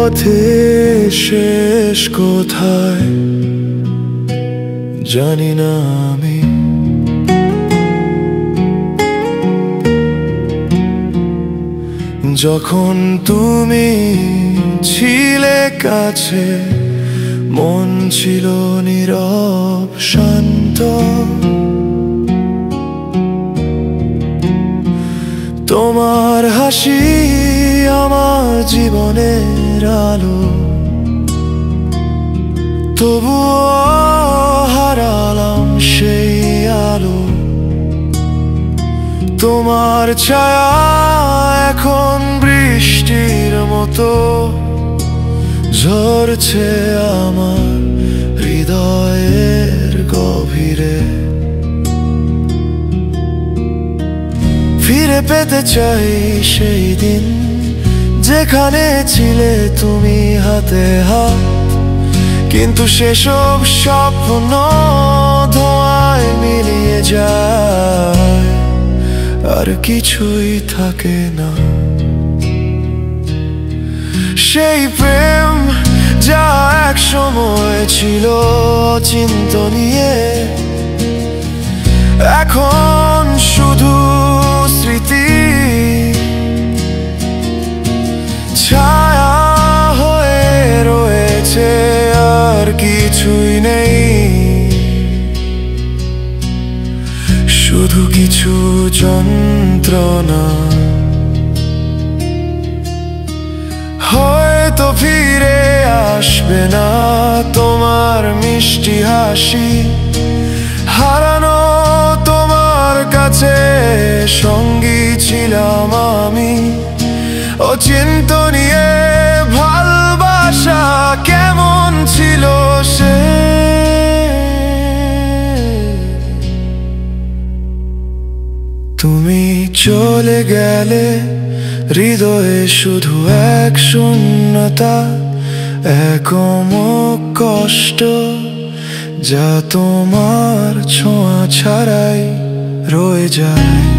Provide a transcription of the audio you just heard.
পথে শেষ কোথায় জানি না আমি। যখন তুমি ছিলে কাছে মন ছিল নীরব শান্ত, তোমার হাসি আমার জীবনের আলো, তবুও হারালাম সেই আলো। তোমার ছায়া এখন বৃষ্টির মতো ঝরছে আমার হৃদয়ের গভীরে। ফিরে পেতে চাই সেই দিন যেখানে ছিলে তুমি হাতে হাত, কিন্তু সেসব স্বপ্ন ধোঁয়ায় মিলিয়ে যায়, আর কিছুই থাকে না। সেই প্রেম যা এক সময় ছিল চিন্তনীয়, এখন শুধু স্মৃতি, ছায়া হয়ে রয়েছে, আর কিছুই নেই। শুধু কিছু যন্ত্রণা, হয়তো ফিরে আসবে না তোমার মিষ্টি হাসি। হারানো তোমার কাছে সঙ্গী ছিলাম আমি, অচিন্তনীয় ভালোবাসা কেমন ছিল সে। তুমি চলে গেলে হৃদয়ে শুধু এক শূন্যতা, এক অমোঘ কষ্ট যা তোমার ছোঁয়া ছাড়াই রয়ে যায়।